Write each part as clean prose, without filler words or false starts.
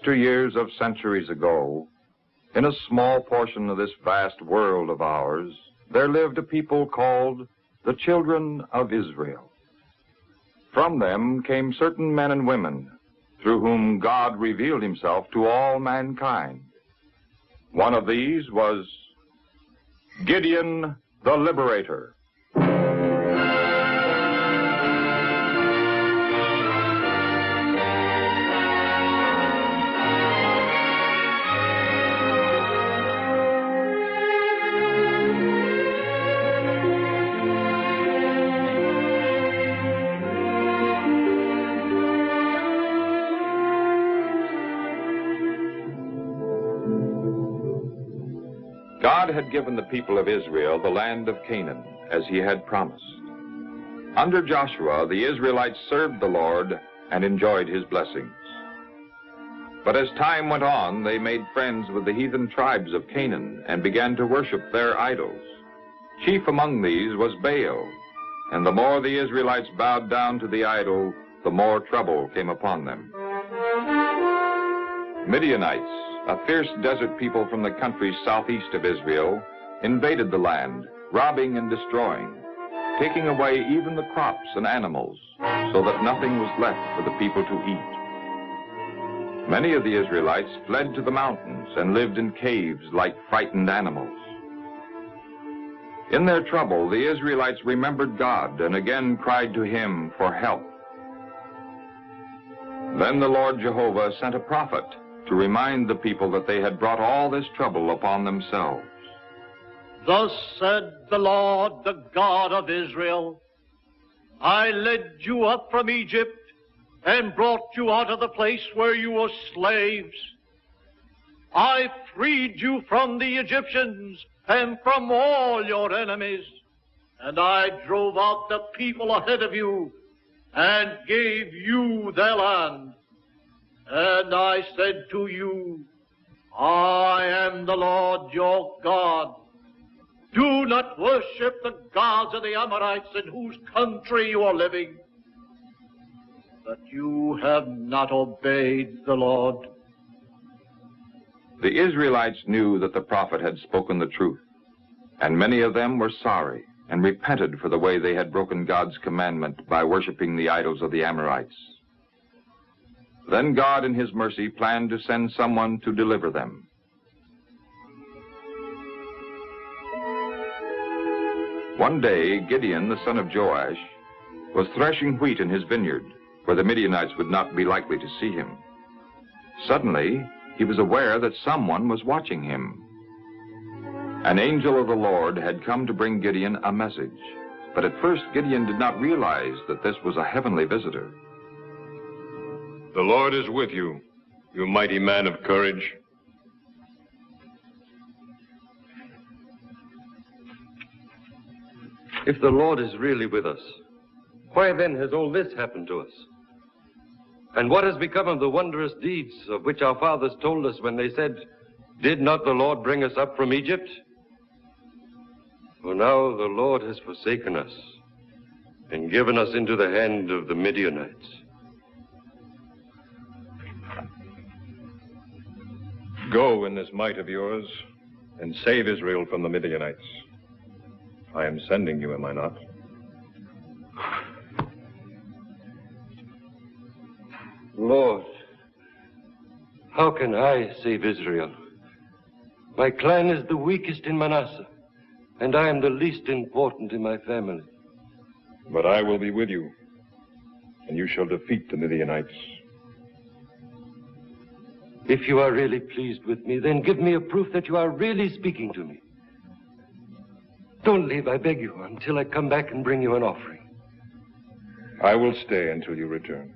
Years of centuries ago, in a small portion of this vast world of ours, there lived a people called the children of Israel. From them came certain men and women through whom God revealed himself to all mankind. One of these was Gideon the Liberator. God had given the people of Israel the land of Canaan, as he had promised. Under Joshua, the Israelites served the Lord and enjoyed his blessings. But as time went on, they made friends with the heathen tribes of Canaan and began to worship their idols. Chief among these was Baal, and the more the Israelites bowed down to the idol, the more trouble came upon them. Midianites, a fierce desert people from the countries southeast of Israel, invaded the land, robbing and destroying, taking away even the crops and animals, so that nothing was left for the people to eat. Many of the Israelites fled to the mountains and lived in caves like frightened animals. In their trouble, the Israelites remembered God and again cried to him for help. Then the Lord Jehovah sent a prophet to remind the people that they had brought all this trouble upon themselves. Thus said the Lord, the God of Israel, I led you up from Egypt and brought you out of the place where you were slaves. I freed you from the Egyptians and from all your enemies, and I drove out the people ahead of you and gave you their land. And I said to you, I am the Lord your God. Do not worship the gods of the Amorites in whose country you are living. But you have not obeyed the Lord. The Israelites knew that the prophet had spoken the truth, and many of them were sorry and repented for the way they had broken God's commandment by worshiping the idols of the Amorites. Then God, in his mercy, planned to send someone to deliver them. One day, Gideon, the son of Joash, was threshing wheat in his vineyard, where the Midianites would not be likely to see him. Suddenly, he was aware that someone was watching him. An angel of the Lord had come to bring Gideon a message, but at first Gideon did not realize that this was a heavenly visitor. The Lord is with you, you mighty man of courage. If the Lord is really with us, why then has all this happened to us? And what has become of the wondrous deeds of which our fathers told us when they said, did not the Lord bring us up from Egypt? For now the Lord has forsaken us and given us into the hand of the Midianites. Go in this might of yours and save Israel from the Midianites. I am sending you, am I not? Lord, how can I save Israel? My clan is the weakest in Manasseh, and I am the least important in my family. But I will be with you, and you shall defeat the Midianites. If you are really pleased with me, then give me a proof that you are really speaking to me. Don't leave, I beg you, until I come back and bring you an offering. I will stay until you return.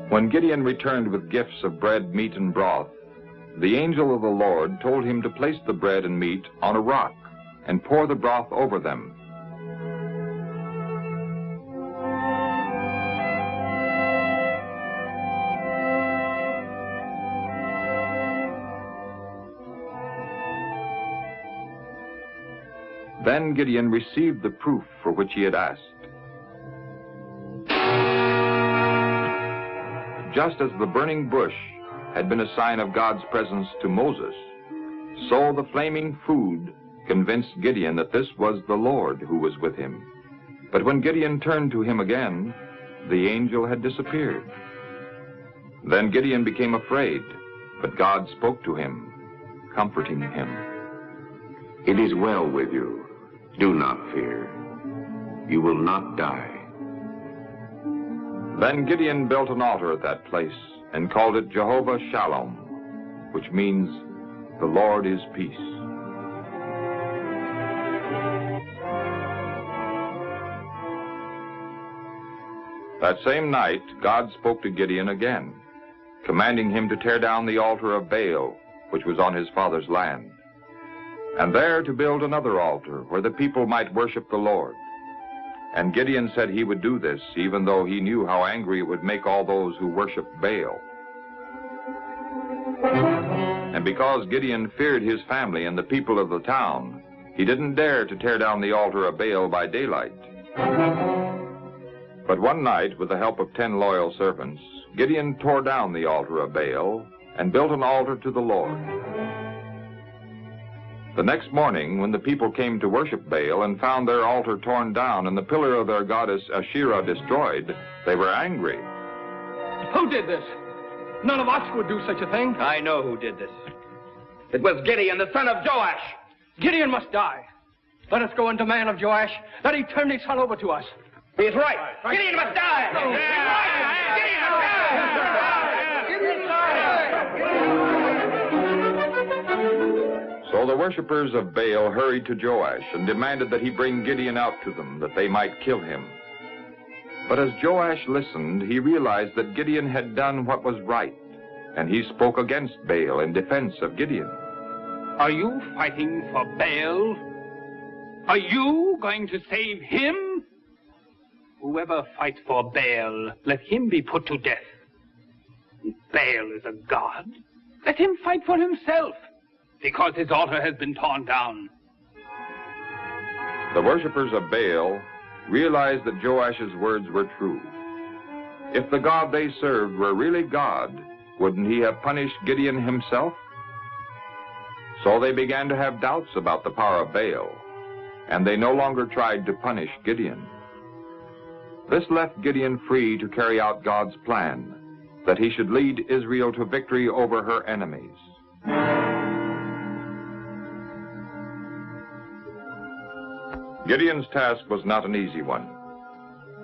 When Gideon returned with gifts of bread, meat, and broth, the angel of the Lord told him to place the bread and meat on a rock and pour the broth over them. Then Gideon received the proof for which he had asked. just as the burning bush had been a sign of God's presence to Moses, so the flaming food convinced Gideon that this was the Lord who was with him. But when Gideon turned to him again, the angel had disappeared. Then Gideon became afraid, but God spoke to him, comforting him. It is well with you. Do not fear. You will not die. Then Gideon built an altar at that place and called it Jehovah Shalom, which means the Lord is peace. That same night, God spoke to Gideon again, commanding him to tear down the altar of Baal, which was on his father's land, and there to build another altar where the people might worship the Lord. And Gideon said he would do this, even though he knew how angry it would make all those who worshiped Baal. And because Gideon feared his family and the people of the town, he didn't dare to tear down the altar of Baal by daylight. But one night, with the help of 10 loyal servants, Gideon tore down the altar of Baal and built an altar to the Lord. The next morning, when the people came to worship Baal and found their altar torn down and the pillar of their goddess Asherah destroyed, they were angry. Who did this? None of us would do such a thing. I know who did this. It was Gideon, the son of Joash. Gideon must die. Let us go and demand of Joash that he turn his son over to us. He is right. Gideon must die. Gideon must die. So the worshippers of Baal hurried to Joash and demanded that he bring Gideon out to them, that they might kill him. But as Joash listened, he realized that Gideon had done what was right, and he spoke against Baal in defense of Gideon. Are you fighting for Baal? Are you going to save him? Whoever fights for Baal, let him be put to death. If Baal is a god, let him fight for himself, because his altar has been torn down. The worshippers of Baal realized that Joash's words were true. If the God they served were really God, wouldn't he have punished Gideon himself? So they began to have doubts about the power of Baal, and they no longer tried to punish Gideon. This left Gideon free to carry out God's plan, that he should lead Israel to victory over her enemies. Gideon's task was not an easy one.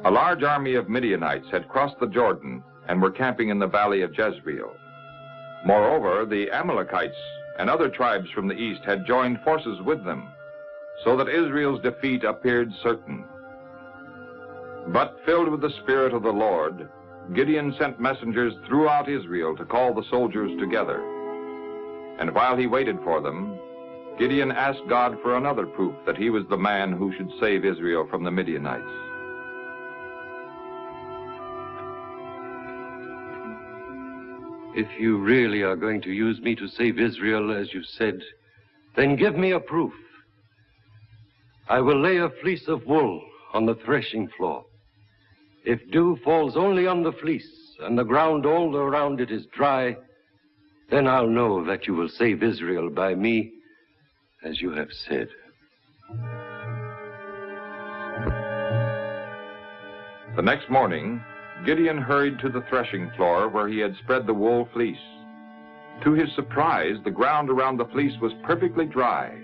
A large army of Midianites had crossed the Jordan and were camping in the valley of Jezreel. Moreover, the Amalekites and other tribes from the east had joined forces with them, so that Israel's defeat appeared certain. But filled with the Spirit of the Lord, Gideon sent messengers throughout Israel to call the soldiers together. And while he waited for them, Gideon asked God for another proof that he was the man who should save Israel from the Midianites. If you really are going to use me to save Israel, as you said, then give me a proof. I will lay a fleece of wool on the threshing floor. If dew falls only on the fleece and the ground all around it is dry, then I'll know that you will save Israel by me, as you have said. The next morning, Gideon hurried to the threshing floor where he had spread the wool fleece. To his surprise, the ground around the fleece was perfectly dry.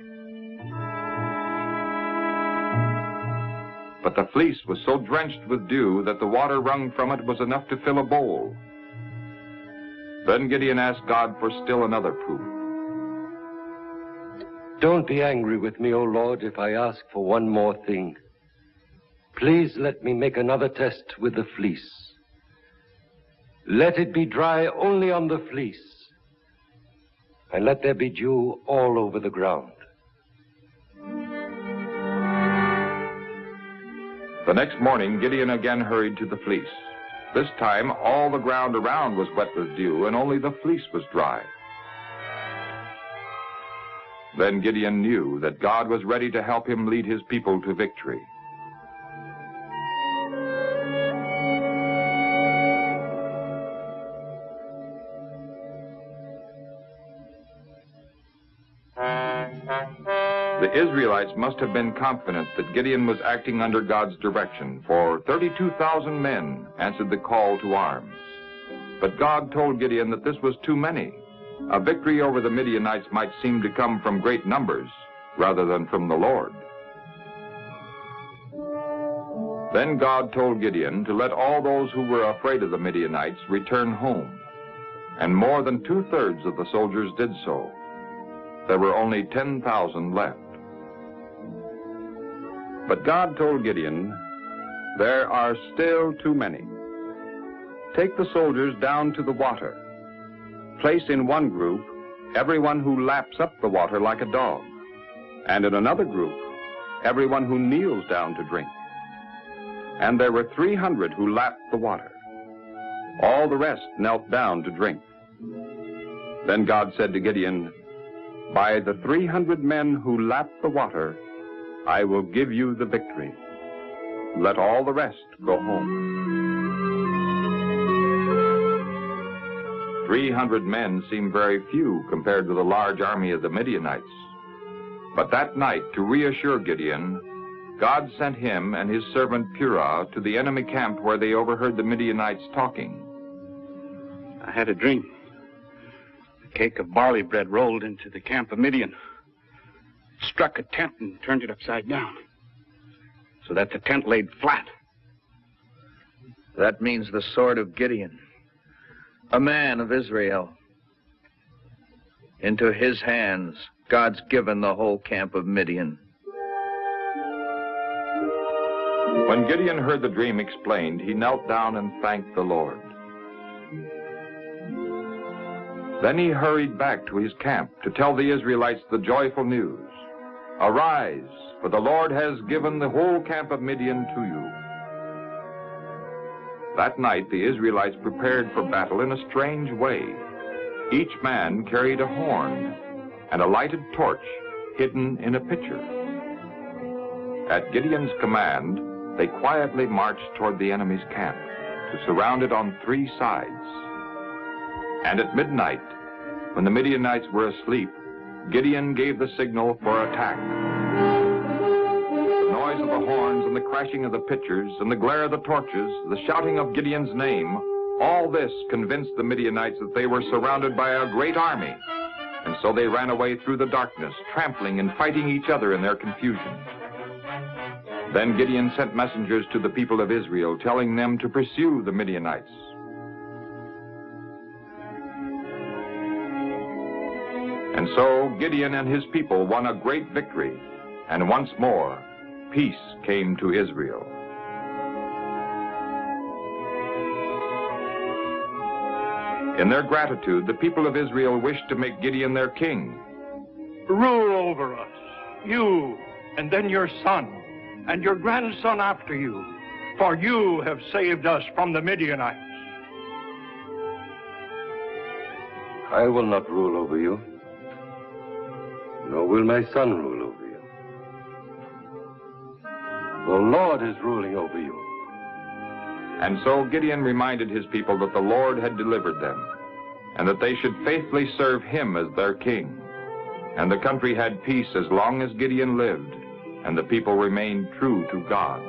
But the fleece was so drenched with dew that the water wrung from it was enough to fill a bowl. Then Gideon asked God for still another proof. Don't be angry with me, O Lord, if I ask for one more thing. Please let me make another test with the fleece. Let it be dry only on the fleece, and let there be dew all over the ground. The next morning, Gideon again hurried to the fleece. This time, all the ground around was wet with dew, and only the fleece was dry. Then Gideon knew that God was ready to help him lead his people to victory. The Israelites must have been confident that Gideon was acting under God's direction, for 32,000 men answered the call to arms. But God told Gideon that this was too many. A victory over the Midianites might seem to come from great numbers rather than from the Lord. Then God told Gideon to let all those who were afraid of the Midianites return home. And more than 2/3 of the soldiers did so. There were only 10,000 left. But God told Gideon, "There are still too many. Take the soldiers down to the water. Place in one group everyone who laps up the water like a dog, and in another group everyone who kneels down to drink." And there were 300 who lapped the water. All the rest knelt down to drink. Then God said to Gideon, "By the 300 men who lapped the water, I will give you the victory. Let all the rest go home." 300 men seemed very few compared to the large army of the Midianites. But that night, to reassure Gideon, God sent him and his servant Purah to the enemy camp where they overheard the Midianites talking. I had a dream. A cake of barley bread rolled into the camp of Midian, struck a tent and turned it upside down, so that the tent laid flat. That means the sword of Gideon, a man of Israel. Into his hands, God's given the whole camp of Midian. When Gideon heard the dream explained, he knelt down and thanked the Lord. Then he hurried back to his camp to tell the Israelites the joyful news. "Arise, for the Lord has given the whole camp of Midian to you." That night, the Israelites prepared for battle in a strange way. Each man carried a horn and a lighted torch hidden in a pitcher. At Gideon's command, they quietly marched toward the enemy's camp to surround it on 3 sides. And at midnight, when the Midianites were asleep, Gideon gave the signal for attack. The noise of the horns and the crashing of the pitchers and the glare of the torches, the shouting of Gideon's name, all this convinced the Midianites that they were surrounded by a great army. And so they ran away through the darkness, trampling and fighting each other in their confusion. Then Gideon sent messengers to the people of Israel, telling them to pursue the Midianites. And so Gideon and his people won a great victory, and once more, peace came to Israel. In their gratitude, the people of Israel wished to make Gideon their king. "Rule over us, you, and then your son, and your grandson after you, for you have saved us from the Midianites." I will not rule over you, nor will my son rule over you. The Lord is ruling over you. And so Gideon reminded his people that the Lord had delivered them, and that they should faithfully serve him as their king. And the country had peace as long as Gideon lived, and the people remained true to God.